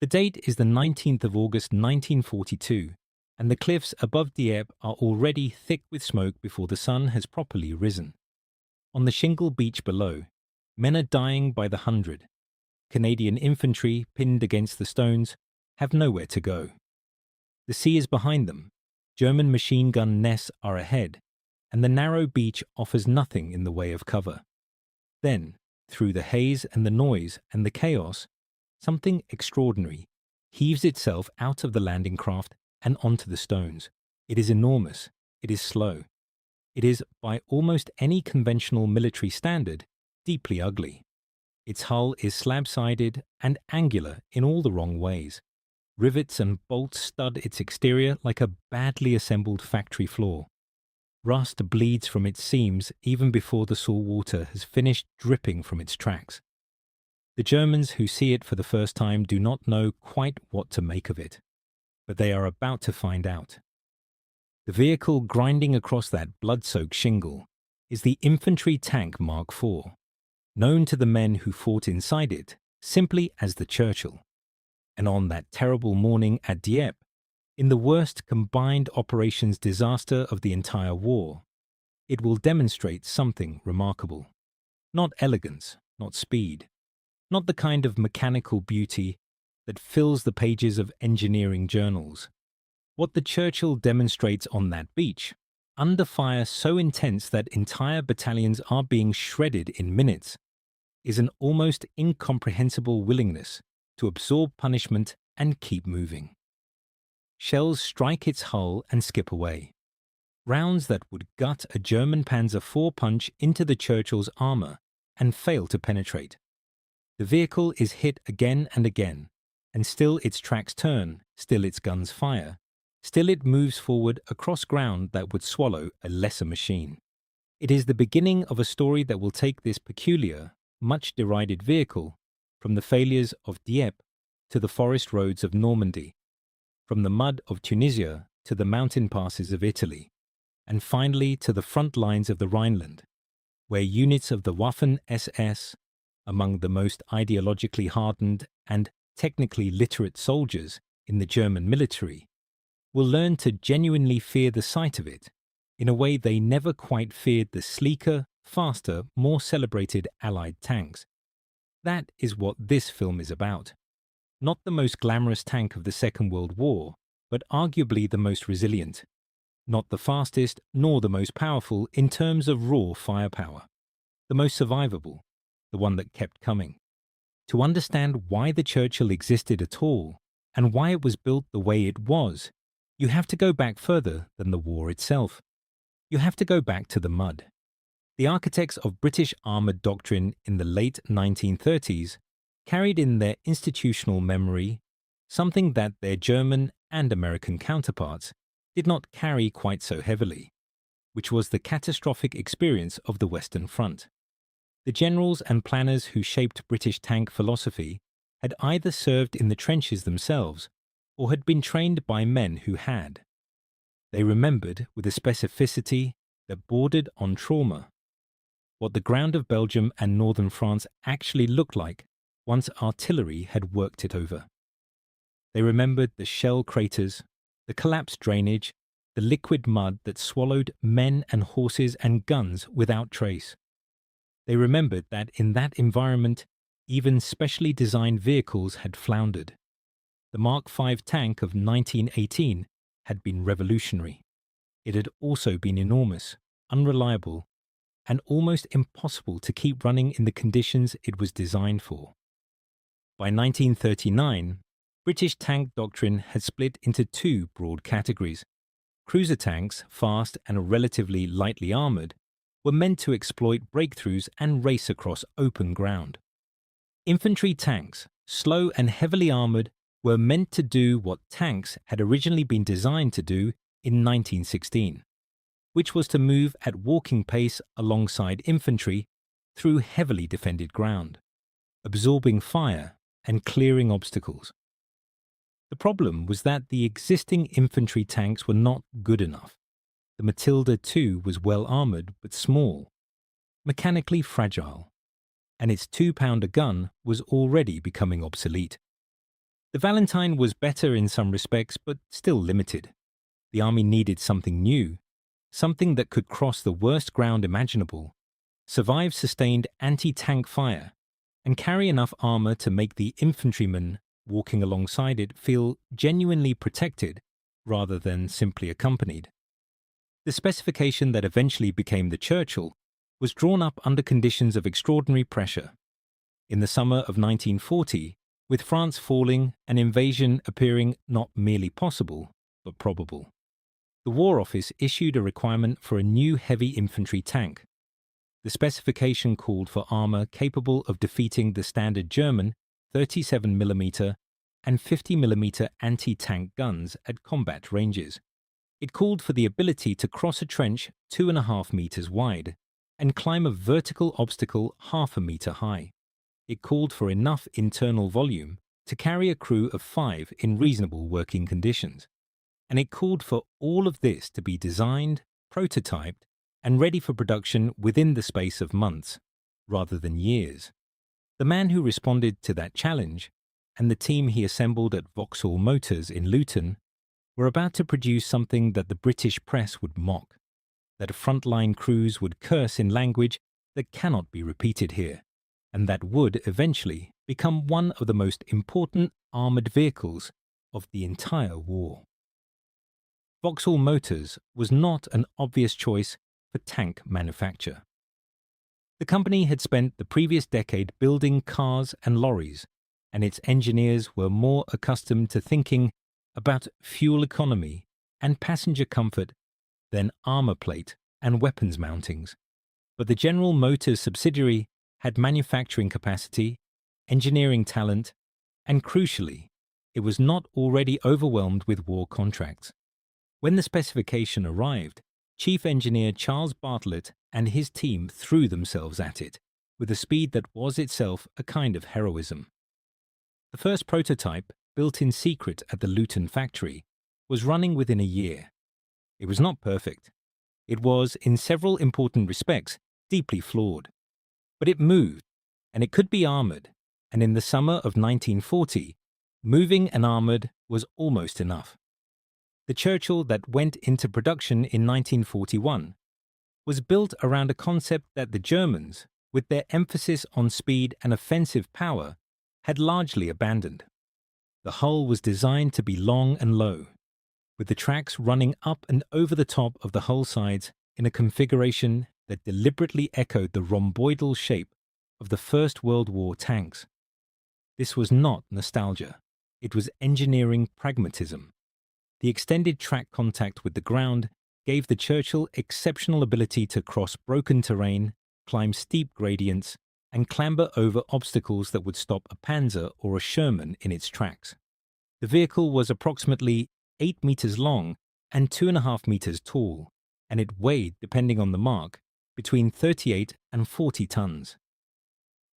The date is the 19th of August 1942, and the cliffs above Dieppe are already thick with smoke before the sun has properly risen. On the shingle beach below, men are dying by the hundred. Canadian infantry, pinned against the stones, have nowhere to go. The sea is behind them, German machine gun nests are ahead, and the narrow beach offers nothing in the way of cover. Then, through the haze and the noise and the chaos, something extraordinary heaves itself out of the landing craft and onto the stones. It is enormous. It is slow. It is, by almost any conventional military standard, deeply ugly. Its hull is slab-sided and angular in all the wrong ways. Rivets and bolts stud its exterior like a badly assembled factory floor. Rust bleeds from its seams even before the salt water has finished dripping from its tracks. The Germans who see it for the first time do not know quite what to make of it, but they are about to find out. The vehicle grinding across that blood-soaked shingle is the infantry tank Mark IV, known to the men who fought inside it simply as the Churchill. And on that terrible morning at Dieppe, in the worst combined operations disaster of the entire war, it will demonstrate something remarkable. Not elegance, not speed, not the kind of mechanical beauty that fills the pages of engineering journals. What the Churchill demonstrates on that beach, under fire so intense that entire battalions are being shredded in minutes, is an almost incomprehensible willingness to absorb punishment and keep moving. Shells strike its hull and skip away. Rounds that would gut a German Panzer IV punch into the Churchill's armour and fail to penetrate. The vehicle is hit again and again, and still its tracks turn, still its guns fire, still it moves forward across ground that would swallow a lesser machine. It is the beginning of a story that will take this peculiar, much derided vehicle from the failures of Dieppe to the forest roads of Normandy, from the mud of Tunisia to the mountain passes of Italy, and finally to the front lines of the Rhineland, where units of the Waffen-SS, among the most ideologically hardened and technically literate soldiers in the German military, will learn to genuinely fear the sight of it in a way they never quite feared the sleeker, faster, more celebrated Allied tanks. That is what this film is about. Not the most glamorous tank of the Second World War, but arguably the most resilient. Not the fastest nor the most powerful in terms of raw firepower. The most survivable, the one that kept coming. To understand why the Churchill existed at all, and why it was built the way it was, you have to go back further than the war itself. You have to go back to the mud. The architects of British armoured doctrine in the late 1930s carried in their institutional memory something that their German and American counterparts did not carry quite so heavily, which was the catastrophic experience of the Western Front. The generals and planners who shaped British tank philosophy had either served in the trenches themselves or had been trained by men who had. They remembered with a specificity that bordered on trauma what the ground of Belgium and northern France actually looked like once artillery had worked it over. They remembered the shell craters, the collapsed drainage, the liquid mud that swallowed men and horses and guns without trace. They remembered that in that environment, even specially designed vehicles had floundered. The Mark V tank of 1918 had been revolutionary. It had also been enormous, unreliable, and almost impossible to keep running in the conditions it was designed for. By 1939, British tank doctrine had split into two broad categories. Cruiser tanks, fast and relatively lightly armoured, were meant to exploit breakthroughs and race across open ground. Infantry tanks, slow and heavily armoured, were meant to do what tanks had originally been designed to do in 1916, which was to move at walking pace alongside infantry through heavily defended ground, absorbing fire and clearing obstacles. The problem was that the existing infantry tanks were not good enough. The Matilda II was well armoured but small, mechanically fragile, and its 2-pounder gun was already becoming obsolete. The Valentine was better in some respects, but still limited. The army needed something new, something that could cross the worst ground imaginable, survive sustained anti-tank fire, and carry enough armor to make the infantrymen walking alongside it feel genuinely protected rather than simply accompanied. The specification that eventually became the Churchill was drawn up under conditions of extraordinary pressure. In the summer of 1940, with France falling, an invasion appearing not merely possible, but probable, the War Office issued a requirement for a new heavy infantry tank. The specification called for armor capable of defeating the standard German 37mm and 50mm anti-tank guns at combat ranges. It called for the ability to cross a trench 2.5 meters wide and climb a vertical obstacle 0.5 meter high. It called for enough internal volume to carry a crew of 5 in reasonable working conditions. And it called for all of this to be designed, prototyped, and ready for production within the space of months, rather than years. The man who responded to that challenge, and the team he assembled at Vauxhall Motors in Luton, were about to produce something that the British press would mock, that frontline crews would curse in language that cannot be repeated here, and that would eventually become one of the most important armoured vehicles of the entire war. Vauxhall Motors was not an obvious choice for tank manufacture. The company had spent the previous decade building cars and lorries, and its engineers were more accustomed to thinking about fuel economy and passenger comfort than armor plate and weapons mountings. But the General Motors subsidiary had manufacturing capacity, engineering talent, and crucially, it was not already overwhelmed with war contracts. When the specification arrived, Chief Engineer Charles Bartlett and his team threw themselves at it, with a speed that was itself a kind of heroism. The first prototype, built in secret at the Luton factory, was running within a year. It was not perfect. It was, in several important respects, deeply flawed. But it moved, and it could be armoured, and in the summer of 1940, moving and armoured was almost enough. The Churchill that went into production in 1941 was built around a concept that the Germans, with their emphasis on speed and offensive power, had largely abandoned. The hull was designed to be long and low, with the tracks running up and over the top of the hull sides in a configuration that deliberately echoed the rhomboidal shape of the First World War tanks. This was not nostalgia. It was engineering pragmatism. The extended track contact with the ground gave the Churchill exceptional ability to cross broken terrain, climb steep gradients, and clamber over obstacles that would stop a Panzer or a Sherman in its tracks. The vehicle was approximately 8 meters long and 2.5 meters tall, and it weighed, depending on the mark, between 38 and 40 tons.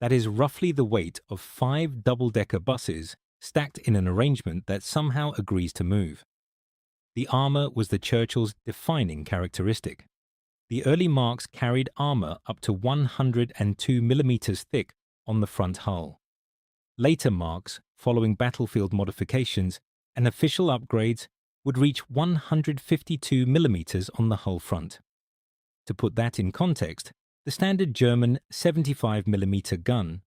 That is roughly the weight of 5 double-decker buses stacked in an arrangement that somehow agrees to move. The armour was the Churchill's defining characteristic. The early marks carried armour up to 102 millimeters thick on the front hull. Later marks, following battlefield modifications and official upgrades, would reach 152 millimeters on the hull front. To put that in context, the standard German 75mm gun,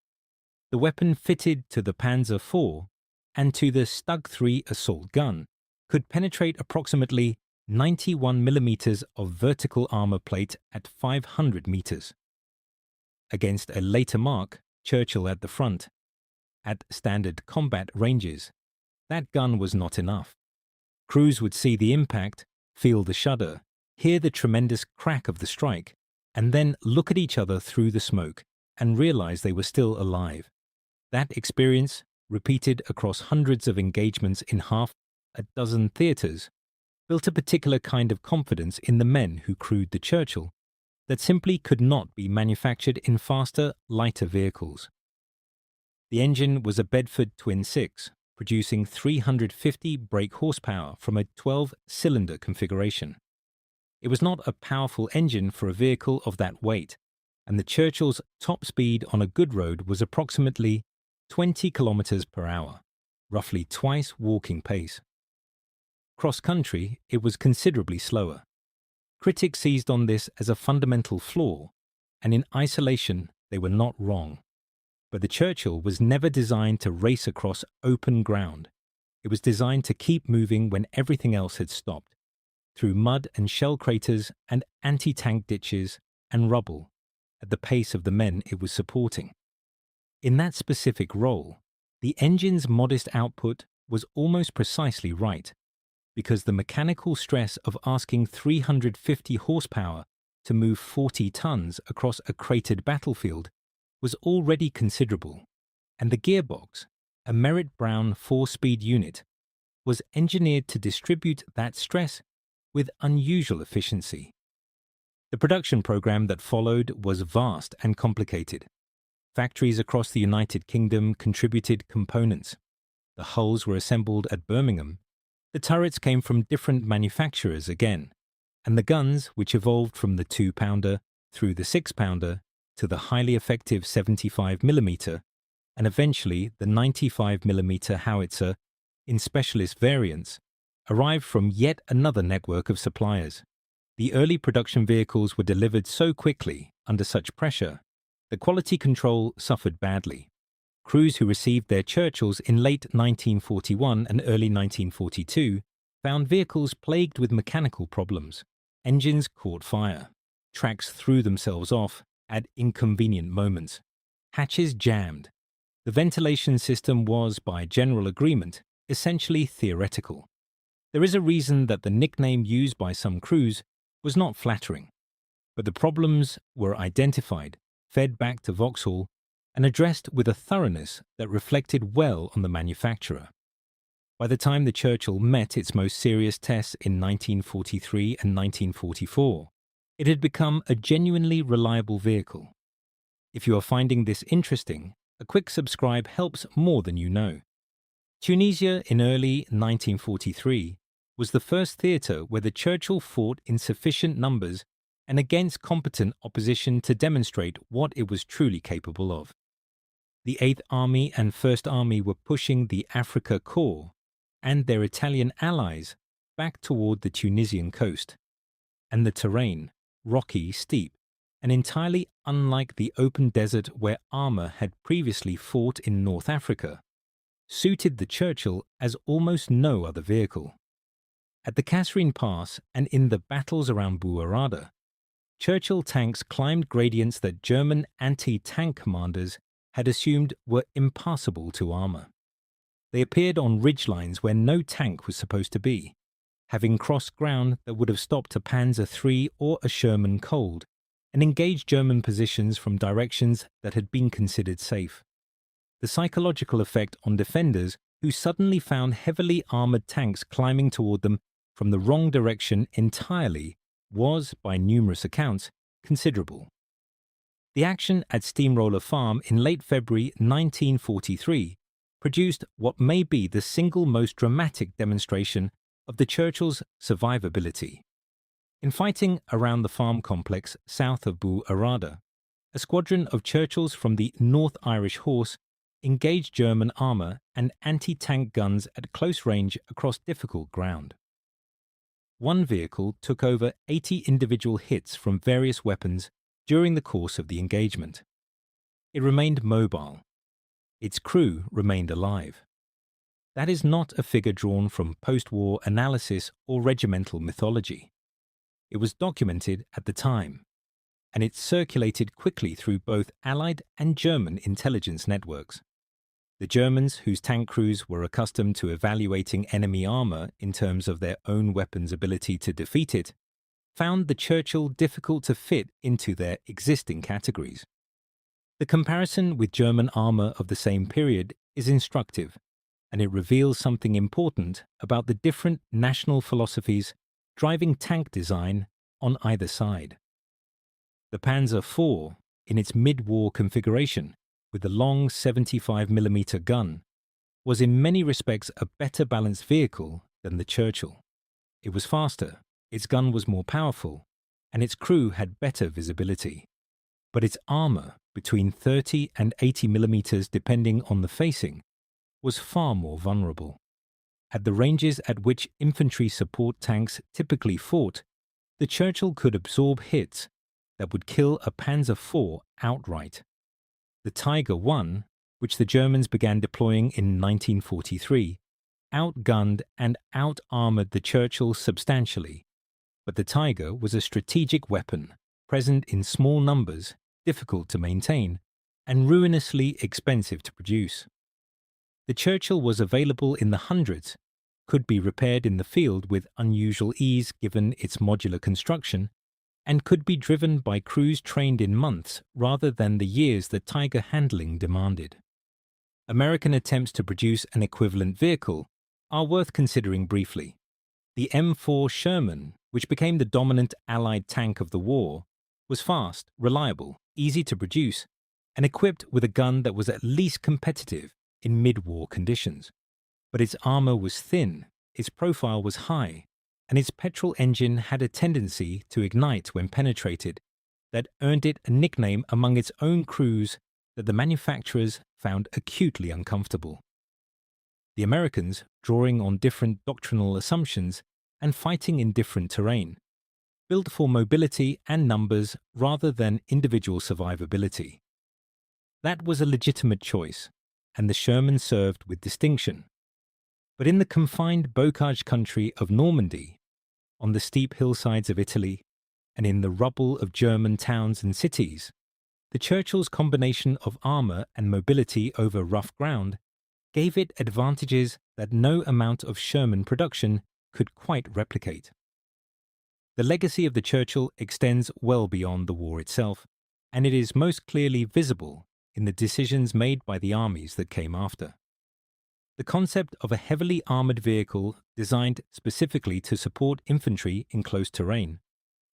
the weapon fitted to the Panzer IV and to the Stug 3 assault gun, could penetrate approximately 91 millimeters of vertical armor plate at 500 meters. Against a later mark, Churchill at the front, at standard combat ranges, that gun was not enough. Crews would see the impact, feel the shudder, hear the tremendous crack of the strike, and then look at each other through the smoke and realize they were still alive. That experience, repeated across hundreds of engagements in half a dozen theatres, built a particular kind of confidence in the men who crewed the Churchill that simply could not be manufactured in faster, lighter vehicles. The engine was a Bedford twin-six, producing 350 brake horsepower from a 12-cylinder configuration. It was not a powerful engine for a vehicle of that weight, and the Churchill's top speed on a good road was approximately 20 kilometers per hour. roughly twice walking pace. Cross-country, it was considerably slower. Critics seized on this as a fundamental flaw, and in isolation, they were not wrong. But the Churchill was never designed to race across open ground. It was designed to keep moving when everything else had stopped, through mud and shell craters and anti-tank ditches and rubble, at the pace of the men it was supporting. In that specific role, the engine's modest output was almost precisely right, because the mechanical stress of asking 350 horsepower to move 40 tons across a cratered battlefield was already considerable, and the gearbox, a Merritt-Brown 4-speed unit, was engineered to distribute that stress with unusual efficiency. The production program that followed was vast and complicated. Factories across the United Kingdom contributed components. The hulls were assembled at Birmingham. The turrets came from different manufacturers again, and the guns, which evolved from the 2-pounder through the 6-pounder to the highly effective 75mm and eventually the 95mm howitzer in specialist variants, arrived from yet another network of suppliers. The early production vehicles were delivered so quickly, under such pressure, that quality control suffered badly. Crews who received their Churchills in late 1941 and early 1942 found vehicles plagued with mechanical problems. Engines caught fire. Tracks threw themselves off at inconvenient moments. Hatches jammed. The ventilation system was, by general agreement, essentially theoretical. There is a reason that the nickname used by some crews was not flattering, but the problems were identified, fed back to Vauxhall, and addressed with a thoroughness that reflected well on the manufacturer. By the time the Churchill met its most serious tests in 1943 and 1944, it had become a genuinely reliable vehicle. If you are finding this interesting, a quick subscribe helps more than you know. Tunisia in early 1943 was the first theatre where the Churchill fought in sufficient numbers and against competent opposition to demonstrate what it was truly capable of. The 8th Army and 1st Army were pushing the Afrika Korps and their Italian allies back toward the Tunisian coast, and the terrain, rocky, steep, and entirely unlike the open desert where armour had previously fought in North Africa, suited the Churchill as almost no other vehicle. At the Kasserine Pass and in the battles around Buarada, Churchill tanks climbed gradients that German anti-tank commanders had assumed were impassable to armour. They appeared on ridgelines where no tank was supposed to be, having crossed ground that would have stopped a Panzer III or a Sherman cold, and engaged German positions from directions that had been considered safe. The psychological effect on defenders who suddenly found heavily armoured tanks climbing toward them from the wrong direction entirely was, by numerous accounts, considerable. The action at Steamroller Farm in late February 1943 produced what may be the single most dramatic demonstration of the Churchill's survivability. In fighting around the farm complex south of Buarada, a squadron of Churchills from the North Irish Horse engaged German armour and anti-tank guns at close range across difficult ground. One vehicle took over 80 individual hits from various weapons during the course of the engagement. It remained mobile. Its crew remained alive. That is not a figure drawn from post-war analysis or regimental mythology. It was documented at the time, and it circulated quickly through both Allied and German intelligence networks. The Germans, whose tank crews were accustomed to evaluating enemy armour in terms of their own weapons' ability to defeat it, found the Churchill difficult to fit into their existing categories. The comparison with German armour of the same period is instructive, and it reveals something important about the different national philosophies driving tank design on either side. The Panzer IV, in its mid-war configuration, with the long 75mm gun, was in many respects a better balanced vehicle than the Churchill. It was faster, its gun was more powerful, and its crew had better visibility. But its armour, between 30 and 80mm depending on the facing, was far more vulnerable. At the ranges at which infantry support tanks typically fought, the Churchill could absorb hits that would kill a Panzer IV outright. The Tiger I, which the Germans began deploying in 1943, outgunned and out-armoured the Churchill substantially, but the Tiger was a strategic weapon, present in small numbers, difficult to maintain, and ruinously expensive to produce. The Churchill was available in the hundreds, could be repaired in the field with unusual ease given its modular construction, and could be driven by crews trained in months rather than the years that Tiger handling demanded. American attempts to produce an equivalent vehicle are worth considering briefly. The M4 Sherman, which became the dominant Allied tank of the war, was fast, reliable, easy to produce, and equipped with a gun that was at least competitive in mid-war conditions. But its armour was thin, its profile was high, and its petrol engine had a tendency to ignite when penetrated that earned it a nickname among its own crews that the manufacturers found acutely uncomfortable. The Americans, drawing on different doctrinal assumptions and fighting in different terrain, built for mobility and numbers rather than individual survivability. That was a legitimate choice, and the Sherman served with distinction. But in the confined bocage country of Normandy, on the steep hillsides of Italy, and in the rubble of German towns and cities, the Churchill's combination of armour and mobility over rough ground gave it advantages that no amount of Sherman production could quite replicate. The legacy of the Churchill extends well beyond the war itself, and it is most clearly visible in the decisions made by the armies that came after. The concept of a heavily armoured vehicle designed specifically to support infantry in close terrain,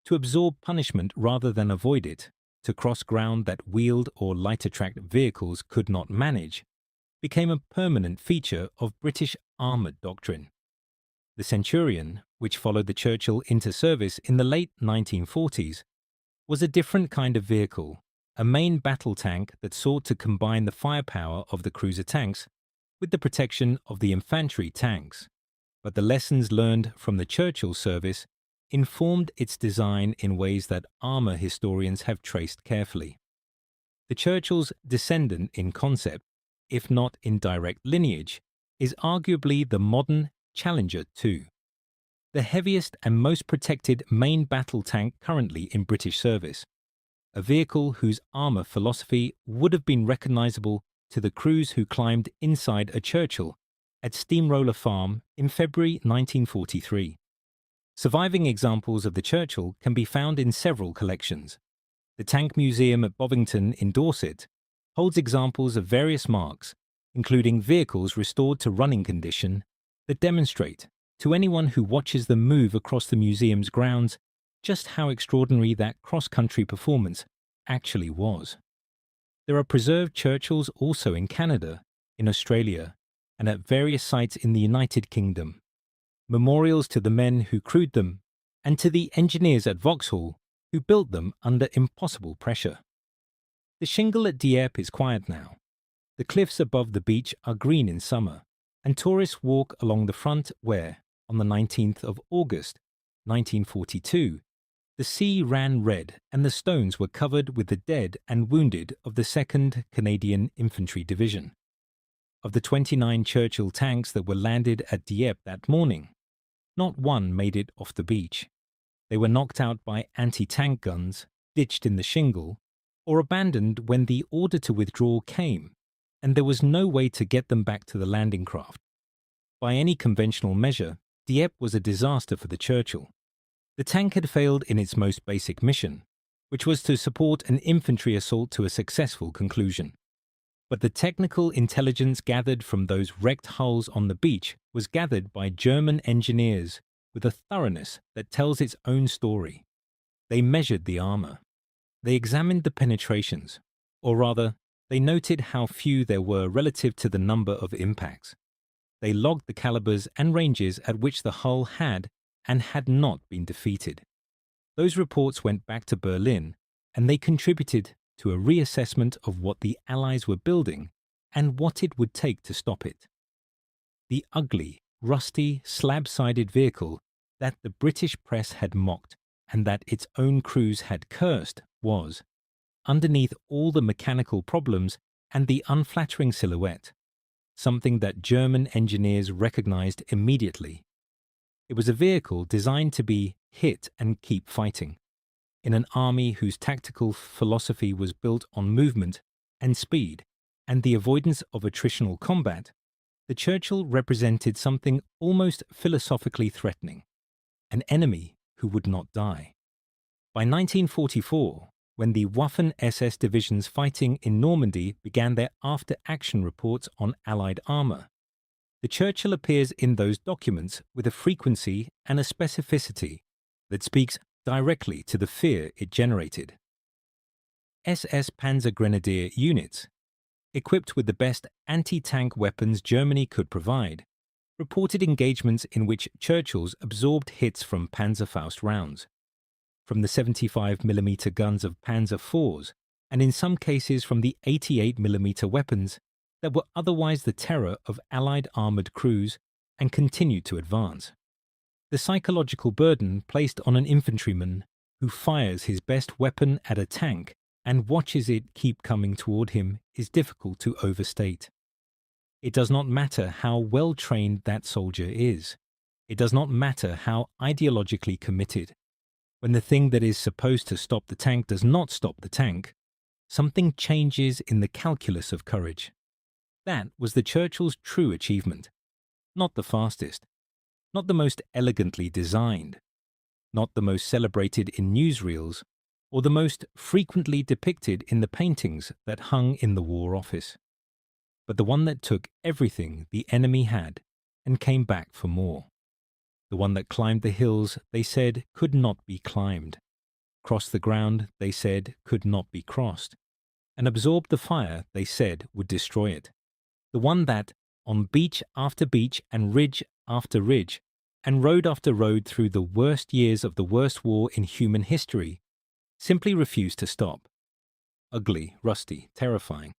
to absorb punishment rather than avoid it, to cross ground that wheeled or lighter-tracked vehicles could not manage, became a permanent feature of British armoured doctrine. The Centurion, which followed the Churchill into service in the late 1940s, was a different kind of vehicle, a main battle tank that sought to combine the firepower of the cruiser tanks with the protection of the infantry tanks. But the lessons learned from the Churchill service informed its design in ways that armour historians have traced carefully. The Churchill's descendant in concept, if not in direct lineage, is arguably the modern Challenger II, the heaviest and most protected main battle tank currently in British service, a vehicle whose armour philosophy would have been recognisable to the crews who climbed inside a Churchill at Steamroller Farm in February 1943. Surviving examples of the Churchill can be found in several collections. The Tank Museum at Bovington in Dorset holds examples of various marks, including vehicles restored to running condition, that demonstrate, to anyone who watches them move across the museum's grounds, just how extraordinary that cross-country performance actually was. There are preserved Churchills also in Canada, in Australia, and at various sites in the United Kingdom. Memorials to the men who crewed them, and to the engineers at Vauxhall who built them under impossible pressure. The shingle at Dieppe is quiet now. The cliffs above the beach are green in summer, and tourists walk along the front where, on the 19th of August, 1942, the sea ran red and the stones were covered with the dead and wounded of the 2nd Canadian Infantry Division. Of the 29 Churchill tanks that were landed at Dieppe that morning, not one made it off the beach. They were knocked out by anti-tank guns, ditched in the shingle, or abandoned when the order to withdraw came, and there was no way to get them back to the landing craft. By any conventional measure, Dieppe was a disaster for the Churchill. The tank had failed in its most basic mission, which was to support an infantry assault to a successful conclusion. But the technical intelligence gathered from those wrecked hulls on the beach was gathered by German engineers with a thoroughness that tells its own story. They measured the armour. They examined the penetrations, or rather, they noted how few there were relative to the number of impacts. They logged the calibers and ranges at which the hull had and had not been defeated. Those reports went back to Berlin, and they contributed to a reassessment of what the Allies were building and what it would take to stop it. the ugly, rusty, slab-sided vehicle that the British press had mocked and that its own crews had cursed was, underneath all the mechanical problems and the unflattering silhouette, something that German engineers recognized immediately. It was a vehicle designed to be hit and keep fighting. In an army whose tactical philosophy was built on movement and speed and the avoidance of attritional combat, the Churchill represented something almost philosophically threatening, an enemy who would not die. By 1944, when the Waffen-SS divisions fighting in Normandy began their after-action reports on Allied armour, the Churchill appears in those documents with a frequency and a specificity that speaks directly to the fear it generated. SS Panzer Grenadier units, equipped with the best anti-tank weapons Germany could provide, reported engagements in which Churchills absorbed hits from Panzerfaust rounds, from the 75mm guns of Panzer IVs, and in some cases from the 88mm weapons that were otherwise the terror of Allied armoured crews and continued to advance. The psychological burden placed on an infantryman who fires his best weapon at a tank and watches it keep coming toward him is difficult to overstate. It does not matter how well trained that soldier is. It does not matter how ideologically committed. When the thing that is supposed to stop the tank does not stop the tank, something changes in the calculus of courage. That was the Churchill's true achievement. Not the fastest, not the most elegantly designed, not the most celebrated in newsreels, or the most frequently depicted in the paintings that hung in the War Office, but the one that took everything the enemy had and came back for more. The one that climbed the hills they said could not be climbed, crossed the ground they said could not be crossed, and absorbed the fire they said would destroy it. The one that, on beach after beach and ridge after ridge, and road after road through the worst years of the worst war in human history, simply refused to stop. Ugly, rusty, terrifying,